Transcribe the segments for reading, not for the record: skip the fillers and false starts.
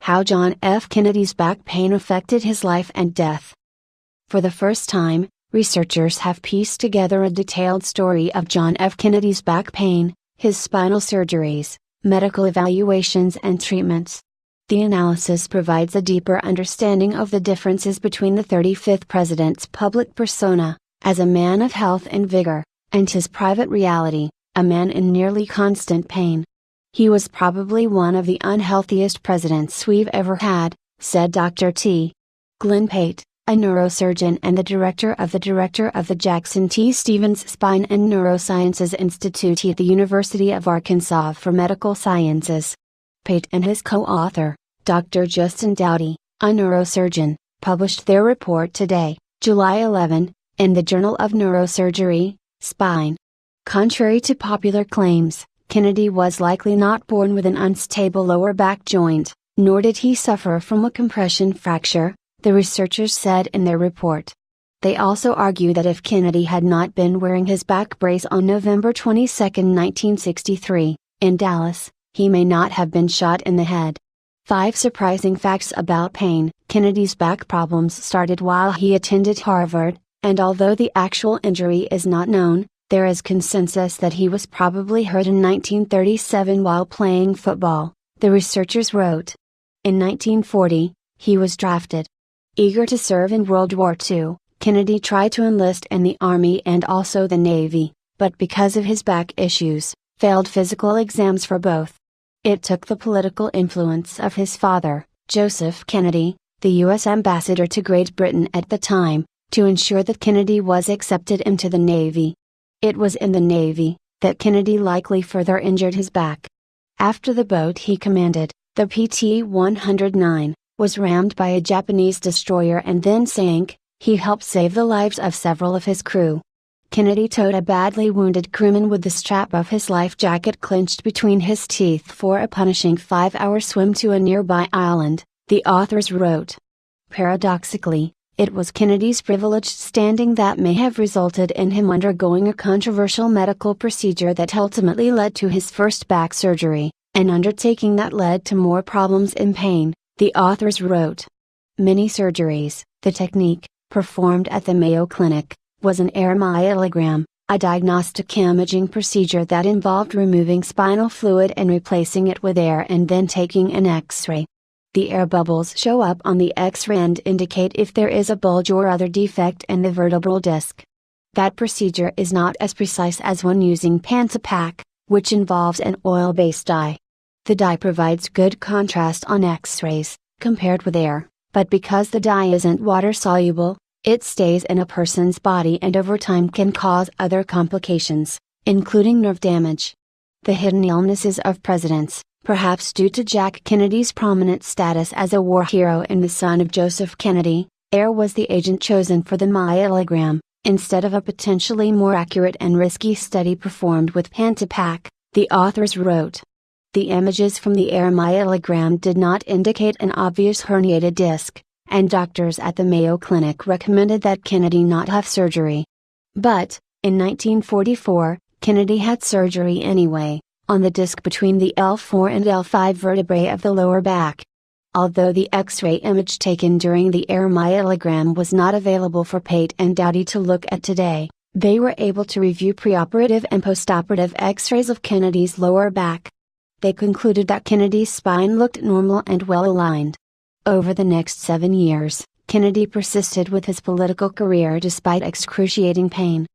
How John F. Kennedy's back pain affected his life and death. For the first time, researchers have pieced together a detailed story of John F. Kennedy's back pain, his spinal surgeries, medical evaluations and treatments. The analysis provides a deeper understanding of the differences between the 35th president's public persona, as a man of health and vigor, and his private reality, a man in nearly constant pain. "He was probably one of the unhealthiest presidents we've ever had," said Dr. T. Glenn Pate, a neurosurgeon and the director of the Jackson T. Stevens Spine and Neurosciences Institute at the University of Arkansas for Medical Sciences. Pate and his co-author, Dr. Justin Dowdy, a neurosurgeon, published their report today, July 11, in the Journal of Neurosurgery, Spine. Contrary to popular claims, Kennedy was likely not born with an unstable lower back joint, nor did he suffer from a compression fracture, the researchers said in their report. They also argue that if Kennedy had not been wearing his back brace on November 22, 1963, in Dallas, he may not have been shot in the head. 5 surprising facts about pain. Kennedy's back problems started while he attended Harvard, and although the actual injury is not known, there is consensus that he was probably hurt in 1937 while playing football, the researchers wrote. In 1940, he was drafted. Eager to serve in World War II, Kennedy tried to enlist in the Army and also the Navy, but because of his back issues, failed physical exams for both. It took the political influence of his father, Joseph Kennedy, the U.S. ambassador to Great Britain at the time, to ensure that Kennedy was accepted into the Navy. It was in the Navy that Kennedy likely further injured his back. After the boat he commanded, the PT-109, was rammed by a Japanese destroyer and then sank, he helped save the lives of several of his crew. Kennedy towed a badly wounded crewman with the strap of his life jacket clenched between his teeth for a punishing 5-hour swim to a nearby island, the authors wrote. Paradoxically, it was Kennedy's privileged standing that may have resulted in him undergoing a controversial medical procedure that ultimately led to his first back surgery, an undertaking that led to more problems and pain, the authors wrote. Many surgeries, the technique, performed at the Mayo Clinic, was an air myelogram, a diagnostic imaging procedure that involved removing spinal fluid and replacing it with air and then taking an X-ray. The air bubbles show up on the X-ray and indicate if there is a bulge or other defect in the vertebral disc. That procedure is not as precise as one using Pentapac, which involves an oil-based dye. The dye provides good contrast on X-rays, compared with air, but because the dye isn't water-soluble, it stays in a person's body and over time can cause other complications, including nerve damage. The hidden illnesses of presidents, perhaps due to Jack Kennedy's prominent status as a war hero and the son of Joseph Kennedy, air was the agent chosen for the myelogram, instead of a potentially more accurate and risky study performed with Pentapac, the authors wrote. The images from the air myelogram did not indicate an obvious herniated disc, and doctors at the Mayo Clinic recommended that Kennedy not have surgery. But, in 1944, Kennedy had surgery anyway, on the disc between the L4 and L5 vertebrae of the lower back. Although the X-ray image taken during the air myelogram was not available for Pate and Dowdy to look at today, they were able to review preoperative and postoperative X-rays of Kennedy's lower back. They concluded that Kennedy's spine looked normal and well-aligned. Over the next 7 years, Kennedy persisted with his political career despite excruciating pain.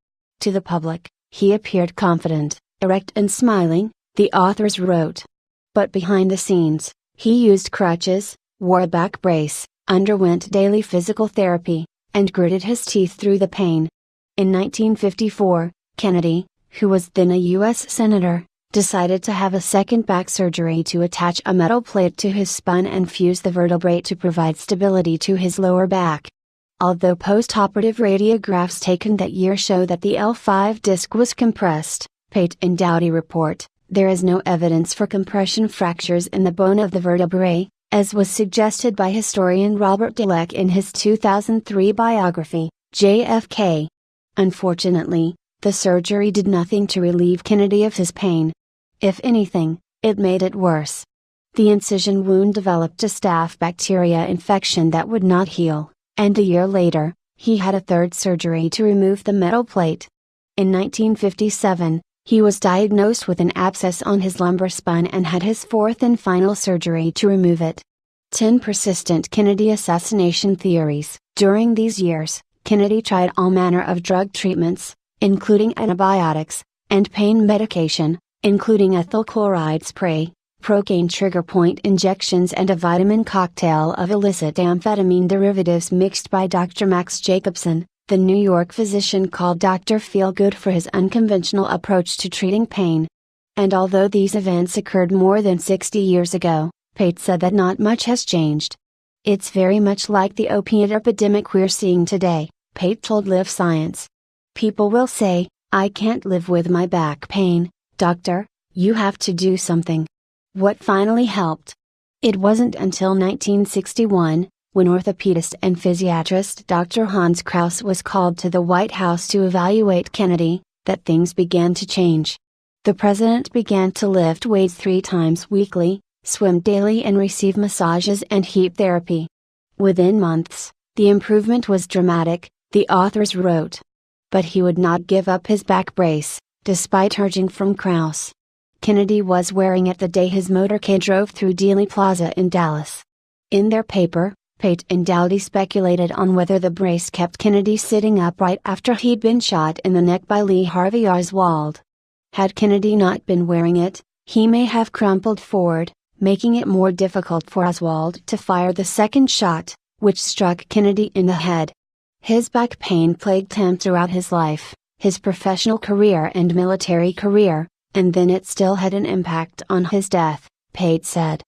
To the public, he appeared confident, erect and smiling, the authors wrote. But behind the scenes, he used crutches, wore a back brace, underwent daily physical therapy, and gritted his teeth through the pain. In 1954, Kennedy, who was then a U.S. Senator, decided to have a second back surgery to attach a metal plate to his spine and fuse the vertebrae to provide stability to his lower back. Although post-operative radiographs taken that year show that the L5 disc was compressed, Pate and Dowdy report, there is no evidence for compression fractures in the bone of the vertebrae, as was suggested by historian Robert Dallek in his 2003 biography, JFK. Unfortunately, the surgery did nothing to relieve Kennedy of his pain. If anything, it made it worse. The incision wound developed a staph bacteria infection that would not heal, and a year later, he had a third surgery to remove the metal plate. In 1957, he was diagnosed with an abscess on his lumbar spine and had his fourth and final surgery to remove it. 10 persistent Kennedy assassination theories. During these years, Kennedy tried all manner of drug treatments, including antibiotics, and pain medication, including ethyl chloride spray, procaine trigger point injections, and a vitamin cocktail of illicit amphetamine derivatives mixed by Dr. Max Jacobson, the New York physician called Dr. Feelgood for his unconventional approach to treating pain. And although these events occurred more than 60 years ago, Pate said that not much has changed. It's very much like the opiate epidemic we're seeing today, Pate told Live Science. People will say, I can't live with my back pain, doctor, you have to do something. What finally helped? It wasn't until 1961, when orthopedist and physiatrist Dr. Hans Krauss was called to the White House to evaluate Kennedy, that things began to change. The president began to lift weights 3 times weekly, swim daily, and receive massages and heat therapy. Within months, the improvement was dramatic, the authors wrote. But he would not give up his back brace, despite urging from Krauss. Kennedy was wearing it the day his motorcade drove through Dealey Plaza in Dallas. In their paper, Pate and Dowdy speculated on whether the brace kept Kennedy sitting upright after he'd been shot in the neck by Lee Harvey Oswald. Had Kennedy not been wearing it, he may have crumpled forward, making it more difficult for Oswald to fire the second shot, which struck Kennedy in the head. His back pain plagued him throughout his life, his professional career and military career, and then it still had an impact on his death, Pate said.